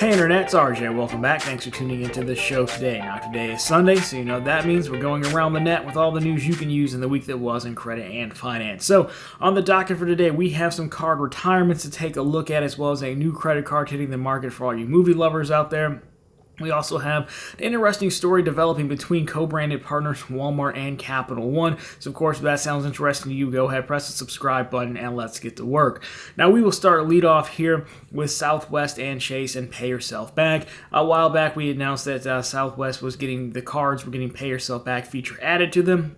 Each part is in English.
Hey Internet, it's RJ. Welcome back. Thanks for tuning into the show today. Now today is Sunday, so you know what that means. We're going around the net with all the news you can use in the week that was in credit and finance. So on the docket for today, we have some card retirements to take a look at, as well as a new credit card hitting the market for all you movie lovers out there. We also have an interesting story developing between co-branded partners Walmart and Capital One. So, of course, if that sounds interesting to you, go ahead, press the subscribe button, and let's get to work. Now, we will start lead off here with Southwest and Chase and Pay Yourself Back. A while back, we announced that Southwest was getting the cards, were getting Pay Yourself Back feature added to them.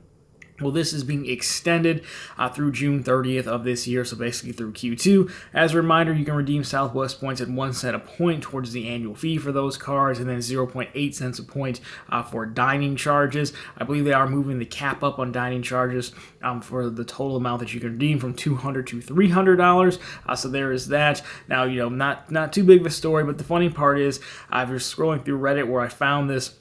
Well, this is being extended through June 30th of this year, so basically through Q2. As a reminder, you can redeem Southwest points at 1 cent a point towards the annual fee for those cards, and then 0.8 cents a point for dining charges. I believe they are moving the cap up on dining charges for the total amount that you can redeem from $200 to $300. So there is that. Now, you know, not too big of a story, but the funny part is, I was scrolling through Reddit where I found this.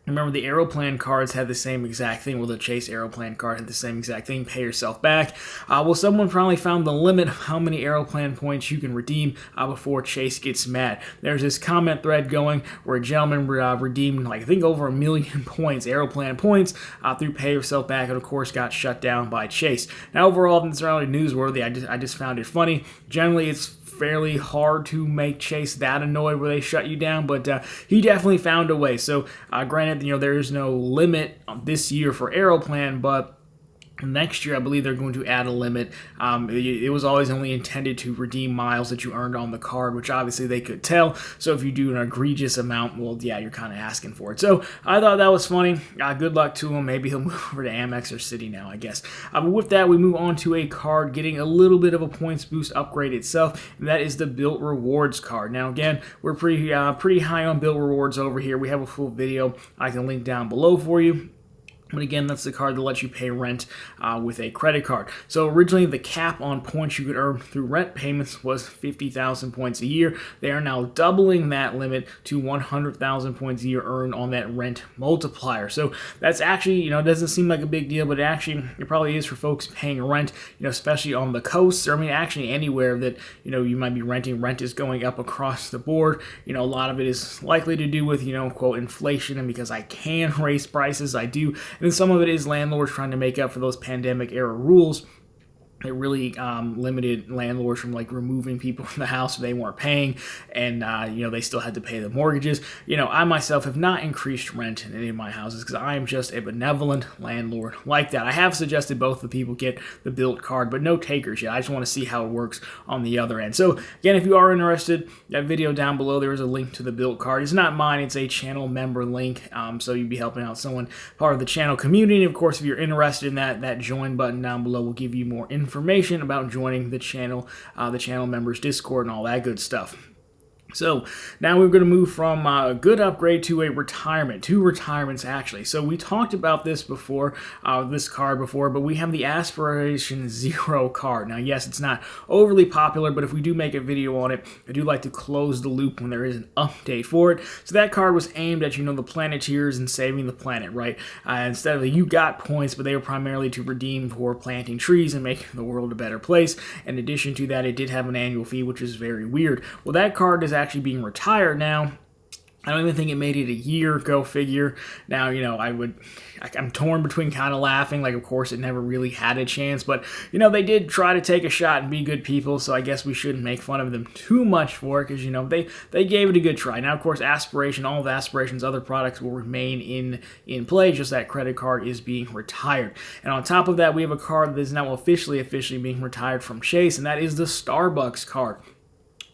Remember, the Aeroplan cards had the same exact thing. Well, the Chase Aeroplan card had the same exact thing, Pay Yourself Back. Well, someone probably found the limit of how many Aeroplan points you can redeem before Chase gets mad. There's this comment thread going where a gentleman redeemed, like, I think over 1 million points, Aeroplan points, through Pay Yourself Back, and of course got shut down by Chase. Now, overall, it's not really newsworthy. I just found it funny. Generally, it's fairly hard to make Chase that annoyed where they shut you down, but he definitely found a way. So granted, you know, there is no limit this year for Aeroplan, but next year, I believe they're going to add a limit. It was always only intended to redeem miles that you earned on the card, which obviously they could tell. So if you do an egregious amount, well, yeah, you're kind of asking for it. So I thought that was funny. Good luck to him. Maybe he'll move over to Amex or Citi now, I guess. But with that, we move on to a card getting a little bit of a points boost upgrade itself, and that is the BILT Rewards card. Now, again, we're pretty high on BILT Rewards over here. We have a full video I can link down below for you. But again, that's the card that lets you pay rent with a credit card. So originally, the cap on points you could earn through rent payments was 50,000 points a year. They are now doubling that limit to 100,000 points a year earned on that rent multiplier. So that's actually, you know, it doesn't seem like a big deal, but it probably is for folks paying rent, you know, especially on the coast, or I mean, actually anywhere that, you know, you might be renting. Rent is going up across the board. You know, a lot of it is likely to do with, you know, quote, inflation, and because I can raise prices, I do. And then some of it is landlords trying to make up for those pandemic-era rules. It really limited landlords from like removing people from the house if they weren't paying, and you know, they still had to pay the mortgages. You know, I myself have not increased rent in any of my houses because I am just a benevolent landlord like that. I have suggested both the people get the BILT card, but no takers yet. I just want to see how it works on the other end. So again, if you are interested, that video down below, there is a link to the BILT card. It's not mine, it's a channel member link, so you'd be helping out someone part of the channel community. And of course, if you're interested in that join button down below will give you more information about joining the channel members Discord and all that good stuff. So now we're going to move from a good upgrade to a retirement, two retirements actually. So we talked about this before, this card before, but we have the Aspiration 0 card. Now, yes, it's not overly popular, but if we do make a video on it, I do like to close the loop when there is an update for it. So that card was aimed at, you know, the Planeteers and saving the planet, right? Instead of the You Got points, but they were primarily to redeem for planting trees and making the world a better place. In addition to that, it did have an annual fee, which is very weird. Well, that card is actually being retired now. I don't even think it made it a year, go figure. Now, you know, I'm torn between kind of laughing, like, of course, it never really had a chance, but, you know, they did try to take a shot and be good people, so I guess we shouldn't make fun of them too much for it, because, you know, they gave it a good try. Now, of course, Aspiration, all of Aspiration's other products will remain in play, just that credit card is being retired. And on top of that, we have a card that is now officially being retired from Chase, and that is the Starbucks card.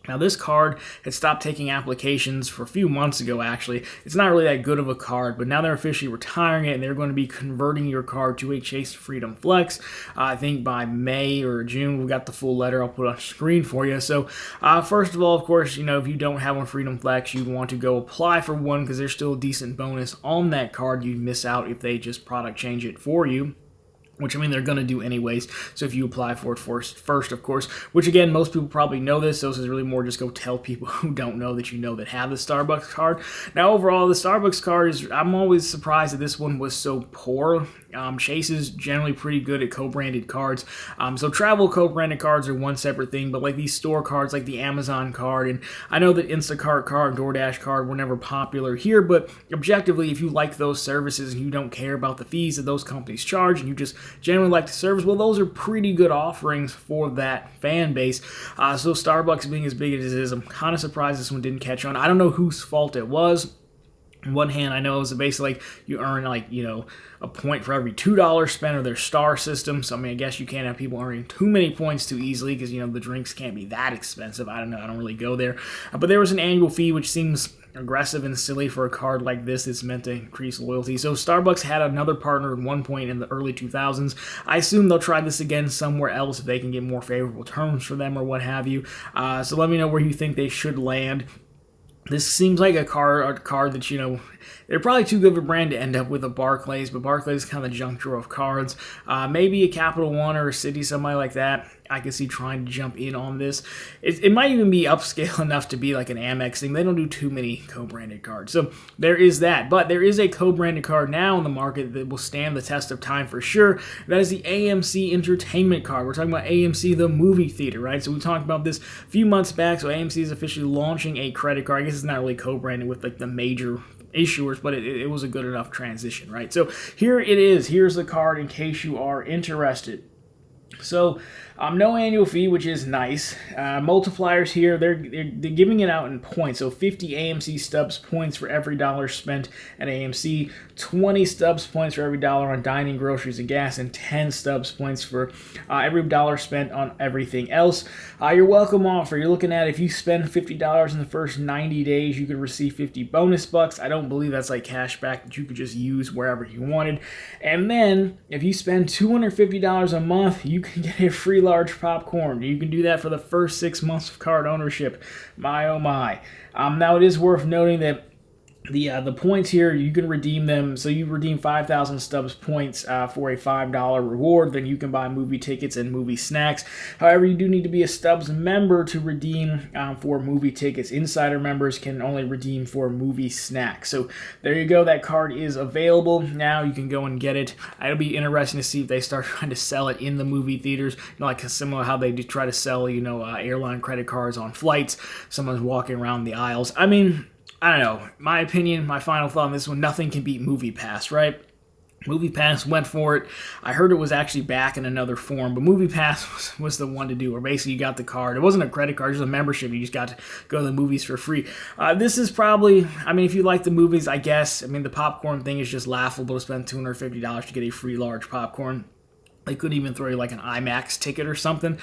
Now, this card had stopped taking applications for a few months ago, actually. It's not really that good of a card, but now they're officially retiring it, and they're going to be converting your card to a Chase Freedom Flex. I think by May or June, we've got the full letter. I'll put on screen for you. So, first of all, of course, you know, if you don't have one Freedom Flex, you want to go apply for one because there's still a decent bonus on that card. You'd miss out if they just product change it for you, which, I mean, they're going to do anyways. So if you apply for it first, of course, which, again, most people probably know this, so this is really more just go tell people who don't know that you know that have the Starbucks card. Now, overall, the Starbucks card I'm always surprised that this one was so poor. Chase is generally pretty good at co-branded cards. So travel co-branded cards are one separate thing, but like these store cards like the Amazon card, and I know that Instacart card, DoorDash card were never popular here, but objectively, if you like those services and you don't care about the fees that those companies charge and you just generally like the service, well, those are pretty good offerings for that fan base. So Starbucks being as big as it is, I'm kind of surprised this one didn't catch on. I don't know whose fault it was. On one hand, I know it was basically like you earn a point for every $2 spent or their star system. So I mean, I guess you can't have people earning too many points too easily because the drinks can't be that expensive. I don't know. I don't really go there. But there was an annual fee, which seems aggressive and silly for a card like this that's meant to increase loyalty. So Starbucks had another partner at one point in the early 2000s. I assume they'll try this again somewhere else if they can get more favorable terms for them or what have you. So let me know where you think they should land. This seems like a card that, they're probably too good of a brand to end up with a Barclays, but Barclays is kind of the junk drawer of cards. Maybe a Capital One or a Citi, somebody like that. I could see trying to jump in on this. It might even be upscale enough to be like an Amex thing. They don't do too many co-branded cards. So there is that. But there is a co-branded card now in the market that will stand the test of time for sure. That is the AMC Entertainment Card. We're talking about AMC, the movie theater, right? So we talked about this a few months back. So AMC is officially launching a credit card. I guess it's not really co-branded with like the major issuers, but it was a good enough transition, right? So here it is. Here's the card in case you are interested. So no annual fee, which is nice. Multipliers here, they're giving it out in points. So 50 AMC Stubs points for every dollar spent at AMC, 20 Stubs points for every dollar on dining, groceries, and gas, and 10 Stubs points for every dollar spent on everything else. Your welcome offer, you're looking at if you spend $50 in the first 90 days, you could receive 50 bonus bucks. I don't believe that's like cash back that you could just use wherever you wanted. And then if you spend $250 a month, you can get a free large popcorn. You can do that for the first 6 months of card ownership. My oh my. Now it is worth noting that the points here, you can redeem them. So you redeem 5,000 Stubs points for a $5 reward. Then you can buy movie tickets and movie snacks. However, you do need to be a Stubs member to redeem for movie tickets. Insider members can only redeem for movie snacks. So there you go. That card is available. Now you can go and get it. It'll be interesting to see if they start trying to sell it in the movie theaters. Like similar how they do try to sell, airline credit cards on flights. Someone's walking around the aisles. I mean, I don't know. My opinion, my final thought on this one, nothing can beat MoviePass, right? MoviePass went for it. I heard it was actually back in another form, but MoviePass was the one to do, where basically you got the card. It wasn't a credit card, it was a membership. You just got to go to the movies for free. This is probably, if you like the movies, I guess. The popcorn thing is just laughable to spend $250 to get a free large popcorn. They couldn't even throw you like an IMAX ticket or something.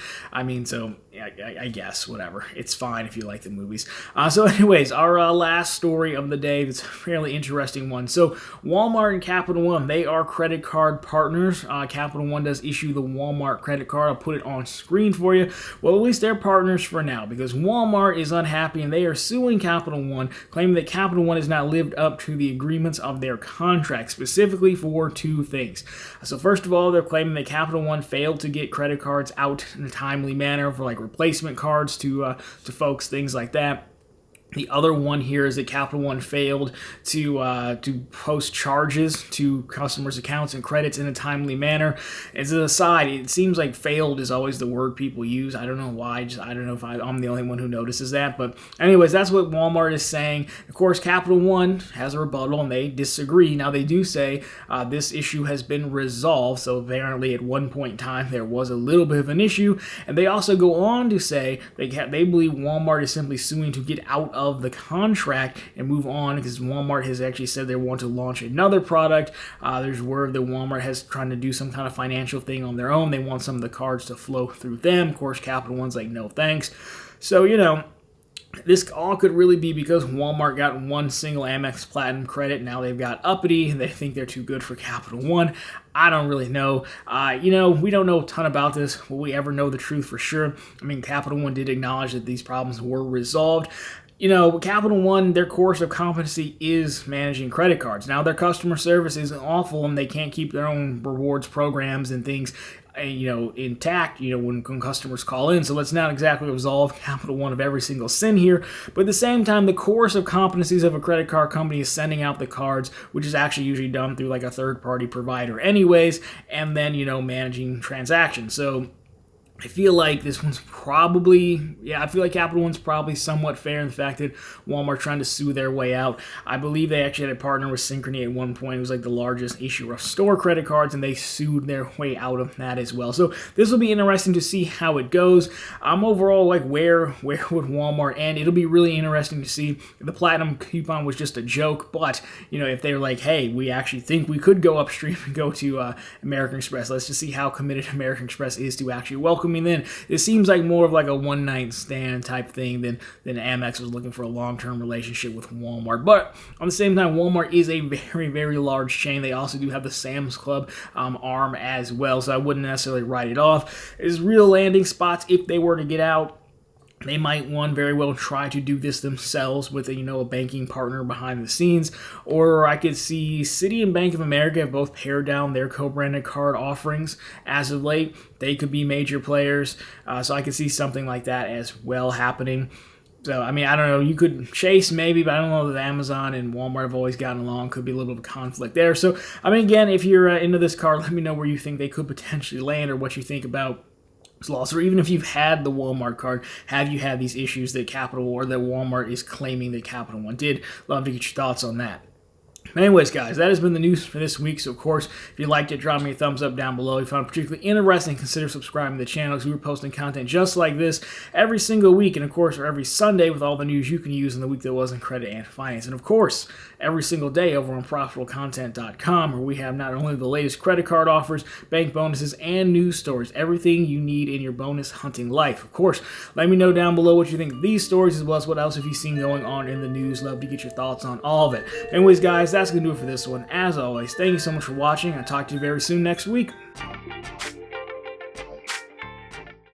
So I guess, whatever. It's fine if you like the movies. So anyways, our last story of the day, it's a fairly interesting one. So Walmart and Capital One, they are credit card partners. Capital One does issue the Walmart credit card. I'll put it on screen for you. Well, at least they're partners for now, because Walmart is unhappy and they are suing Capital One, claiming that Capital One has not lived up to the agreements of their contract, specifically for two things. So first of all, they're claiming that Capital One failed to get credit cards out in a timely manner for like replacement cards to folks, things like that. The other one here is that Capital One failed to post charges to customers' accounts and credits in a timely manner. As an aside, it seems like failed is always the word people use. I don't know why. I don't know if I'm the only one who notices that. But anyways, that's what Walmart is saying. Of course, Capital One has a rebuttal and they disagree. Now, they do say this issue has been resolved. So apparently at one point in time, there was a little bit of an issue. And they also go on to say they believe Walmart is simply suing to get out of the contract and move on, because Walmart has actually said they want to launch another product. There's word that Walmart has trying to do some kind of financial thing on their own. They want some of the cards to flow through them. Of course, Capital One's like, no thanks. So, this all could really be because Walmart got one single Amex Platinum credit. Now they've got Uppity. They think they're too good for Capital One. I don't really know. We don't know a ton about this. Will we ever know the truth for sure? Capital One did acknowledge that these problems were resolved. Capital One, their course of competency is managing credit cards. Now, their customer service is awful and they can't keep their own rewards programs and things intact, when customers call in. So let's not exactly absolve Capital One of every single sin here, but at the same time, the course of competencies of a credit card company is sending out the cards, which is actually usually done through like a third-party provider anyways, and then, managing transactions. So I feel like this one's I feel like Capital One's probably somewhat fair in the fact that Walmart trying to sue their way out. I believe they actually had a partner with Synchrony at one point. It was like the largest issuer of store credit cards, and they sued their way out of that as well. So this will be interesting to see how it goes. Overall, like where would Walmart end? It'll be really interesting to see if the Platinum coupon was just a joke, but if they're like, hey, we actually think we could go upstream and go to American Express. Let's just see how committed American Express is to actually welcoming in. It seems like more of like a one-night stand type thing than Amex was looking for a long-term relationship with Walmart. But on the same time, Walmart is a very, very large chain. They also do have the Sam's Club arm as well, so I wouldn't necessarily write it off as real landing spots if they were to get out. They might, very well try to do this themselves with a banking partner behind the scenes, or I could see Citi and Bank of America have both pared down their co-branded card offerings as of late. They could be major players, so I could see something like that as well happening. So, I don't know, you could Chase maybe, but I don't know that Amazon and Walmart have always gotten along. Could be a little bit of a conflict there. So, again, if you're into this card, let me know where you think they could potentially land or what you think about loss, or even if you've had the Walmart card, have you had these issues that Capital or that Walmart is claiming that Capital One did? Love to get your thoughts on that. Anyways, guys, that has been the news for this week. So, of course, if you liked it, drop me a thumbs up down below. If you found it particularly interesting, consider subscribing to the channel because we're posting content just like this every single week. And, of course, every Sunday with all the news you can use in the week that was in credit and finance. And, of course, every single day over on ProfitableContent.com, where we have not only the latest credit card offers, bank bonuses, and news stories, everything you need in your bonus hunting life. Of course, let me know down below what you think of these stories as well as what else have you seen going on in the news. Love to get your thoughts on all of it. Anyways, guys, that's going to do it for this one. As always, thank you so much for watching. I'll talk to you very soon next week.